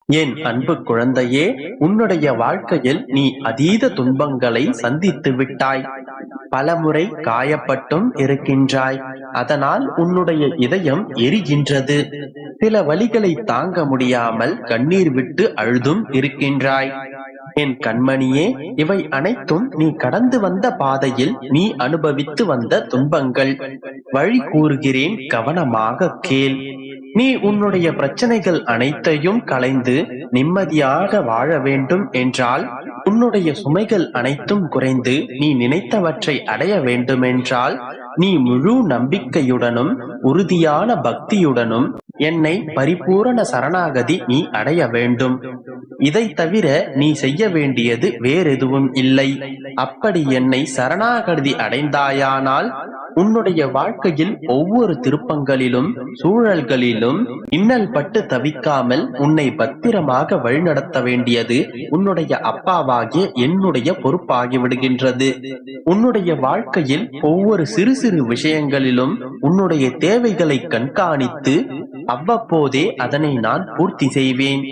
என் அன்பு குழந்தையே, உன்னுடைய வாழ்க்கையில் நீ அதீத துன்பங்களை சந்தித்து விட்டாய். பலமுறை காயப்பட்டும் இருக்கின்றாய். அதனால் உன்னுடைய இதயம் எரிகின்றது. சில வலிகளை தாங்க முடியாமல் கண்ணீர் விட்டு அழுதும் இருக்கின்றாய். என் கண்மணியே, இவை அனைத்தும் நீ கடந்து வந்த பாதையில் நீ அனுபவித்து வந்த துன்பங்கள். வழி கூறுகிறேன், கவனமாக கேள். நீ உன்னுடைய பிரச்சனைகள் அனைத்தையும் களைந்து நிம்மதியாக வாழ வேண்டும் என்றால், உன்னுடைய சுமைகள் அனைத்தும் குறைந்து நீ நினைத்தவற்றை அடைய வேண்டுமென்றால், நீ முழு நம்பிக்கையுடனும் உறுதியான பக்தியுடனும் என்னை பரிபூரண சரணாகதி நீ அடைய வேண்டும். இதை தவிர நீ செய்ய வேண்டியது வேறெதுவும் இல்லை. அப்படி என்னை சரணாகதி அடைந்தாயானால் உன்னுடைய வாழ்க்கையில் ஒவ்வொரு திருப்பங்களிலும் சூழல்களிலும் இன்னல் பட்டு தவிக்காமல் உன்னை பத்திரமாக வழிநடத்த வேண்டியது உன்னுடைய அப்பாவாகிய என்னுடைய பொறுப்பாகி விடுகின்றது. உன்னுடைய வாழ்க்கையில் ஒவ்வொரு சிறு சிறு விஷயங்களிலும் உன்னுடைய தேவைகளை கண்காணித்து அவ்வப்போதே அதனை நான் பூர்த்தி செய்வேன்.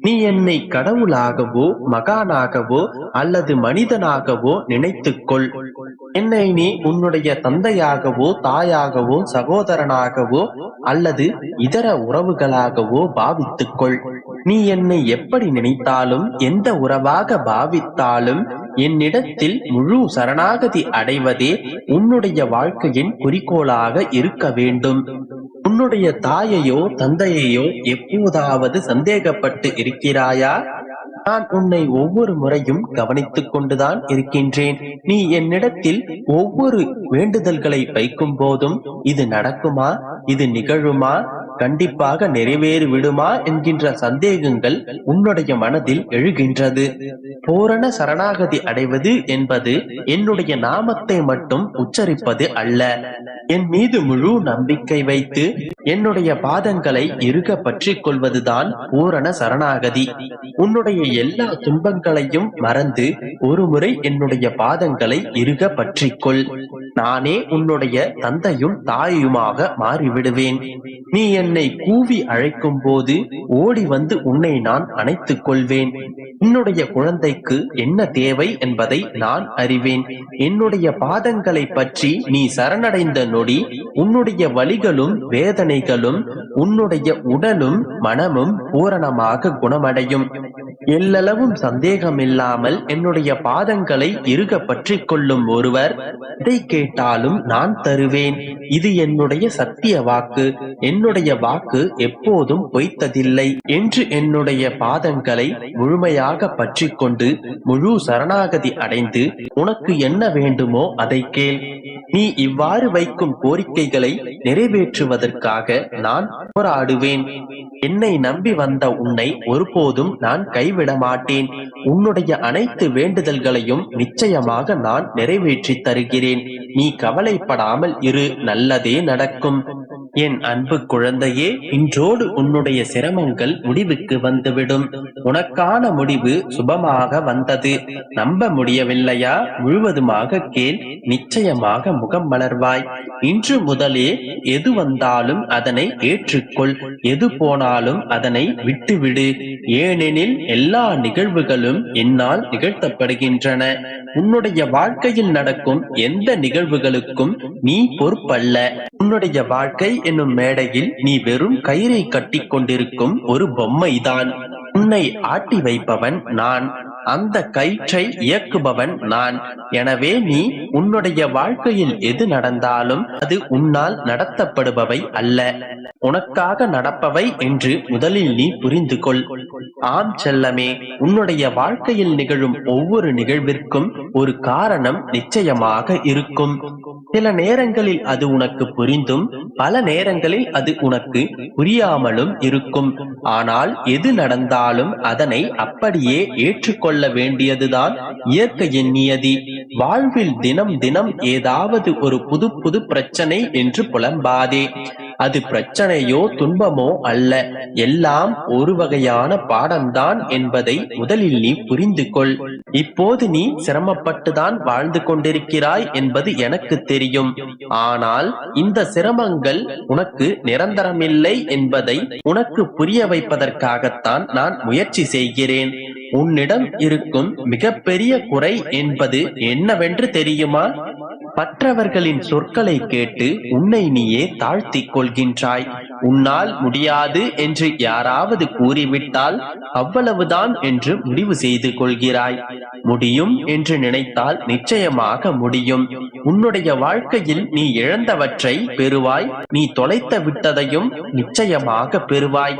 நீ என்னை கடவுளாகவோ மகானாகவோ அல்லது மனிதனாகவோ நினைத்துக்கொள். என்னை நீ உன்னுடைய தந்தையாகவோ தாயாகவோ சகோதரனாகவோ அல்லது இதர உறவுகளாகவோ பாவித்துக்கொள். நீ என்னை எப்படி நினைத்தாலும் எந்த உறவாக பாவித்தாலும் என்னிடத்தில் முழு சரணாகதி அடைவதே உன்னுடைய வாழ்க்கையின் குறிக்கோளாக இருக்க வேண்டும். உன்னுடைய தாயையோ தந்தையையோ எப்போதாவது சந்தேகப்பட்டு இருக்கிறாயா? நான் உன்னை ஒவ்வொரு முறையும் கவனித்துக் கொண்டுதான் இருக்கின்றேன். நீ என்னிடத்தில் ஒவ்வொரு வேண்டுதல்களை வைக்கும் போதும் இது நடக்குமா, இது நிகழுமா, கண்டிப்பாக நிறைவேறி விடுமா என்கின்ற சந்தேகங்கள் உன்னுடைய மனதில் எழுகின்றது. பூரண சரணாகதி அடைவது என்பது என்னுடைய நாமத்தை மட்டும் உச்சரிப்பது அல்ல. என் மீது முழு நம்பிக்கை வைத்து என்னுடைய பாதங்களை இறுக பற்றிக் கொள்வதுதான் பூரண சரணாகதி. உன்னுடைய எல்லா துன்பங்களையும் மறந்து ஒரு முறை என்னுடைய பாதங்களை இறுக பற்றிக்கொள். நானே உன்னுடைய தந்தையும் தாயுமாக மாறிவிடுவேன். நீ என்னை கூவி அழைக்கும் போது ஓடி வந்து உன்னை நான் அணைத்துக் கொள்வேன். என்னுடைய குழந்தைக்கு என்ன தேவை என்பதை நான் அறிவேன். என்னுடைய பாதங்களை பற்றி நீ சரணடைந்த நொடி உன்னுடைய வலிகளும் வேதனைகளும் உன்னுடைய உடலும் மனமும் பூரணமாக குணமடையும். எல்லளவும் சந்தேகமில்லாமல் என்னுடைய பாதங்களை இறுக பற்றிக் கொள்ளும் ஒருவர் இதை கேட்டாலும் நான் தருவேன். இது என்னுடைய சத்திய வாக்கு. என்னுடைய வாக்கு எப்போதும் பொய்த்ததில்லை என்று என்னுடைய பாதங்களை முழுமையாக பற்றி கொண்டு முழு சரணாகதி அடைந்து உனக்கு என்ன வேண்டுமோ அதை கேள். நீ இவ்வாறு வைக்கும் கோரிக்கைகளை நிறைவேற்றுவதற்காக நான் போராடுவேன். என்னை நம்பி வந்த உன்னை ஒருபோதும் நான் கைவிட மாட்டேன். உன்னுடைய அனைத்து வேண்டுதல்களையும் நிச்சயமாக நான் நிறைவேற்றி தருகிறேன். நீ கவலைப்படாமல் இரு, நல்லதே நடக்கும். என் அன்பு குழந்தையே, இன்றோடு உன்னுடைய சிரமங்கள் முடிவுக்கு வந்துவிடும். உனக்கான முடிவு சுபமாக வந்தது. நம்ப முடியவில்லையா? முழுவதுமாக கேள், நிச்சயமாக முகம் மலர்வாய். இன்று முதலே எது வந்தாலும் அதனை ஏற்றுக்கொள், எது போனாலும் அதனை விட்டுவிடு. ஏனெனில் எல்லா நிகழ்வுகளும் என்னால் நிகழ்த்தப்படுகின்றன. உன்னுடைய வாழ்க்கையில் நடக்கும் எந்த நிகழ்வுகளுக்கும் நீ பொறுப்பல்ல. உன்னுடைய வாழ்க்கை என்னும் மேடையில் நீ வெறும் கயிறை கட்டி கொண்டிருக்கும் ஒரு பொம்மைதான். உன்னை ஆட்டி வைப்பவன் நான். அந்த கயிற்றை இயக்குபவன் நான். எனவே நீ உன்னுடைய வாழ்க்கையில் எது நடந்தாலும் அது உன்னால் நடத்தப்படுபவை அல்ல, உனக்காக நடப்பவை என்று முதலில் நீ புரிந்து கொள். ஆம் செல்லமே, உன்னுடைய வாழ்க்கையில் நிகழும் ஒவ்வொரு நிகழ்விற்கும் ஒரு காரணம் நிச்சயமாக இருக்கும். சில நேரங்களில் அது உனக்கு புரிந்தும் பல நேரங்களில் அது உனக்கு புரியாமலும் இருக்கும். ஆனால் எது நடந்தாலும் அதனை அப்படியே ஏற்றுக்கொள்ள வேண்டியதுதான் இயற்கையின் நியதி. வாழ்வில் தினம் தினம் ஏதாவது ஒரு புது புது பிரச்சனை என்று புலம்பாதே. அது பிரச்சனையோ துன்பமோ அல்ல, எல்லாம் ஒரு வகையான பாடம்தான் என்பதை முதலில் நீ புரிந்து கொள். இப்போது நீ சிரமப்பட்டுதான் வாழ்ந்து கொண்டிருக்கிறாய் என்பது எனக்கு தெரியும். ஆனால் இந்த சிரமங்கள் உனக்கு நிரந்தரமில்லை என்பதை உனக்கு புரிய வைப்பதற்காகத்தான் நான் முயற்சி செய்கிறேன். உன்னிடம் இருக்கும் மிகப்பெரிய குறை என்பது என்னவென்று தெரியுமா? மற்றவர்களின் சொற்களை கேட்டு உன்னை நீயே தாழ்த்திக் கொள்கின்றாய். உன்னால் முடியாது என்று யாராவது கூறிவிட்டால் அவ்வளவுதான் என்று முடிவு செய்து கொள்கிறாய். முடியும் என்று நினைத்தால் நிச்சயமாக முடியும். உன்னுடைய வாழ்க்கையில் நீ இழந்தவற்றை பெறுவாய், நீ தொலைத்து விட்டதையும் நிச்சயமாக பெறுவாய்.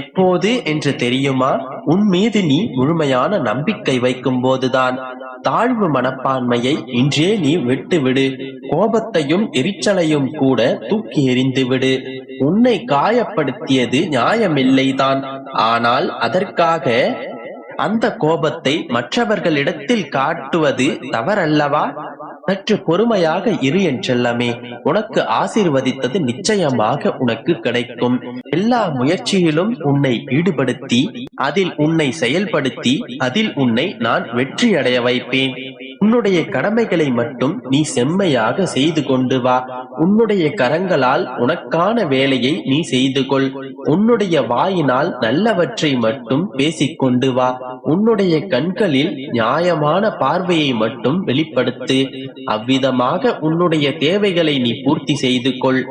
எப்போது என்று தெரியுமா? உன் மீது நீ முழுமையான நம்பிக்கை வைக்கும் போதுதான். தாழ்வு மனப்பான்மையை இன்றே நீ விட்டுவிடு. கோபத்தையும் எரிச்சலையும் கூட தூக்கி எறிந்துவிடு. உன்னை காயப்படுத்தியது நியாயமில்லைதான், ஆனால் அதற்காக அந்த கோபத்தை மற்றவர்களிடத்தில் காட்டுவது தவறல்லவா? சற்று பொறுமையாக இரு என் செல்லமே. உனக்கு ஆசீர்வதித்தது நிச்சயமாக உனக்கு கிடைக்கும். எல்லா முயற்சியிலும் உன்னை ஈடுபடுத்தி அதில் உன்னை செயல்படுத்தி அதில் உன்னை நான் வெற்றியடைய வைப்பேன். உன்னுடைய கடமைகளை மட்டும் நீ செம்மையாக செய்து கொண்டு வா. உன்னுடைய கரங்களால் உனக்கான வேலையை நீ செய்து கொள். உன்னுடைய வாயினால் நல்லவற்றை மட்டும் பேசிக்கொண்டு வா. உன்னுடைய கண்களில் நியாயமான பார்வையை மட்டும் வெளிப்படுத்து. அவ்விதமாக உன்னுடைய தேவைகளை நீ பூர்த்தி செய்து கொள்.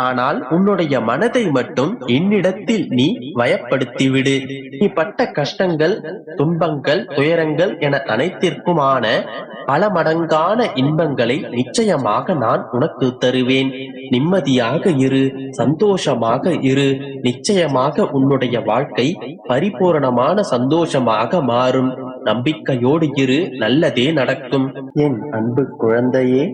ஆனால் உன்னுடைய மனதை மட்டும் என்னிடத்தில் நீ வயப்படுத்திவிடு. நீ பட்ட கஷ்டங்கள், துன்பங்கள், துயரங்கள் என அனைத்திற்குமான பல மடங்கான இன்பங்களை நிச்சயமாக நான் உனக்கு தருவேன். நிம்மதியாக இரு, சந்தோஷமாக இரு. நிச்சயமாக உன்னுடைய வாழ்க்கை பரிபூரணமான சந்தோஷமாக மாறும். நம்பிக்கையோடு இரு, நல்லதே நடக்கும். என் அன்பு குழந்தையே,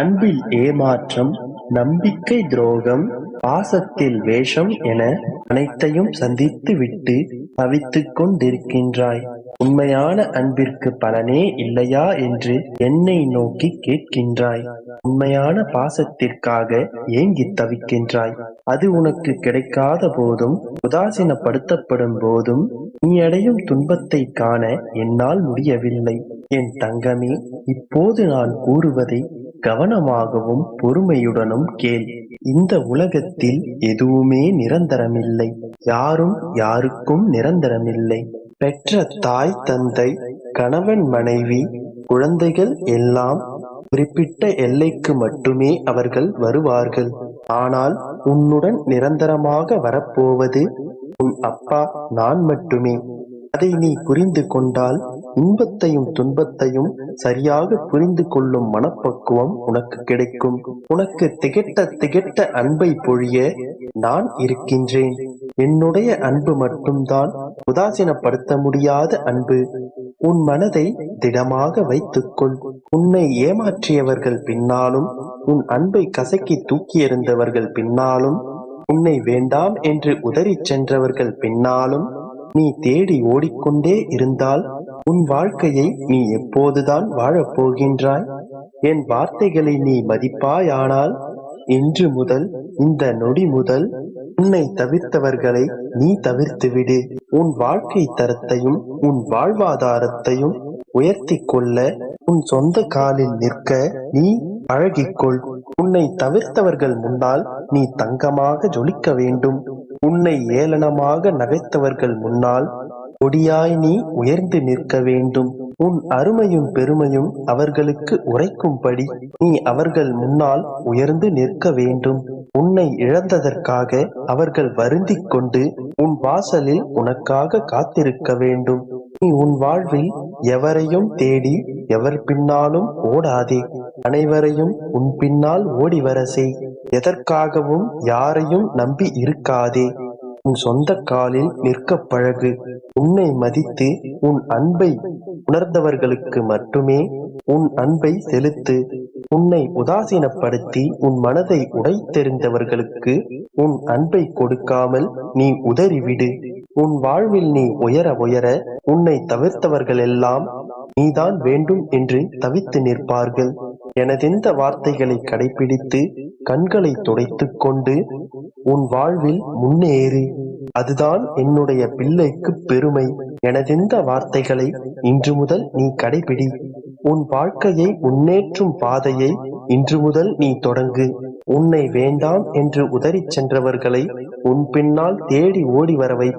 அன்பில் ஏமாற்றம், நம்பிக்கை துரோகம், பாசத்தில் வேஷம் என அனைத்தையும் சந்தித்து விட்டு தவித்துக் கொண்டிருக்கின்றாய். உண்மையான அன்பிற்கு பலனே இல்லையா என்று என்னை நோக்கி கேட்கின்றாய். உண்மையான பாசத்திற்காக ஏங்கி தவிக்கின்றாய். அது உனக்கு கிடைக்காத போதும், உதாசீனப்படுத்தப்படும் போதும் நீ அடையும் துன்பத்தை காண என்னால் முடியவில்லை. என் தங்கமே, இப்போது நான் கூறுவதை கவனமாகவும் பொறுமையுடனும் கேள். இந்த உலகத்தில் எதுவுமே நிரந்தரமில்லை. யாரும் யாருக்கும் நிரந்தரமில்லை. பெற்ற தாய், தந்தை, கணவன், மனைவி, குழந்தைகள் எல்லாம் குறிப்பிட்ட எல்லைக்கு மட்டுமே அவர்கள் வருவார்கள். ஆனால் உன்னுடன் நிரந்தரமாக வரப்போவது உன் அப்பா, நான் மட்டுமே. அதை நீ புரிந்து கொண்டால் இன்பத்தையும் துன்பத்தையும் சரியாக புரிந்து கொள்ளும் மனப்பக்குவம் உனக்கு கிடைக்கும். உனக்கு திகட்ட திகட்ட அன்பை பொழிய நான் இருக்கின்றேன். என்னுடைய அன்பு மட்டும்தான் உதாசீனப்படுத்த முடியாத அன்பு. உன் மனதை திடமாக வைத்துக்கொள். உன்னை ஏமாற்றியவர்கள் பின்னாலும், உன் அன்பை கசக்கி தூக்கி எறிந்தவர்கள் பின்னாலும், உன்னை வேண்டாம் என்று உதறிச் சென்றவர்கள் பின்னாலும் நீ தேடி ஓடிக்கொண்டே இருந்தால் உன் வாழ்க்கையை நீ எப்போதுதான் வாழப்போகின்றாய்? என் வார்த்தைகளை நீ மதிப்பாயானால் இன்று முதல், இந்த நொடி முதல் உன்னை தவிர்த்தவர்களை நீ தவிர்த்துவிடு. உன் வாழ்க்கை தரத்தையும் உன் வாழ்வாதாரத்தையும் உயர்த்தி கொள்ள, உன் சொந்த காலில் நிற்க நீ பழகிக்கொள். உன்னை தவிர்த்தவர்கள் முன்னால் நீ தங்கமாக ஜொலிக்க வேண்டும். உன்னை ஏளனமாக நகைத்தவர்கள் முன்னால் கொடியாய் நீ உயர்ந்து நிற்க வேண்டும். உன் அருமையும் பெருமையும் அவர்களுக்கு உரைக்கும்படி நீ அவர்கள் முன்னால் உயர்ந்து நிற்க வேண்டும். உன்னை இழந்ததற்காக அவர்கள் வருந்திக் கொண்டு உன் வாசலில் உனக்காக காத்திருக்க வேண்டும். நீ உன் வாழ்வில் எவரையும் தேடி எவர் பின்னாலும் ஓடாதே. அனைவரையும் உன் பின்னால் ஓடி வர செய். எதற்காகவும் யாரையும் நம்பி இருக்காதே. உன் சொந்த காலில் நிற்க பழகு. உன்னை மதித்து உன் அன்பை உணர்ந்தவர்களுக்கு மட்டுமே உன் அன்பை செலுத்து. உன்னை உதாசீனப்படுத்தி உன் மனதை உடைத்தெறிந்தவர்களுக்கு உன் அன்பை கொடுக்காமல் நீ உதறிவிடு. உன் வாழ்வில் நீ உயர உயர உன்னை தவிர்த்தவர்கள் எல்லாம் நீதான் வேண்டும் என்று தவித்து நிற்பார்கள். எனதெந்த வார்த்தைகளை கடைபிடித்து கண்களை துடைத்துக் கொண்டு உன் வாழ்வில் முன்னேறு. அதுதான் என்னுடைய பிள்ளைக்கு பெருமை. எனதிந்த வார்த்தைகளை இன்று முதல் நீ கடைபிடி. உன் வாழ்க்கையை முன்னேற்றும் பாதையை இன்று முதல் நீ தொடங்கு. உன்னை வேண்டாம் என்று உதறிச் சென்றவர்களை உன் பின்னால் தேடி ஓடி வரவை.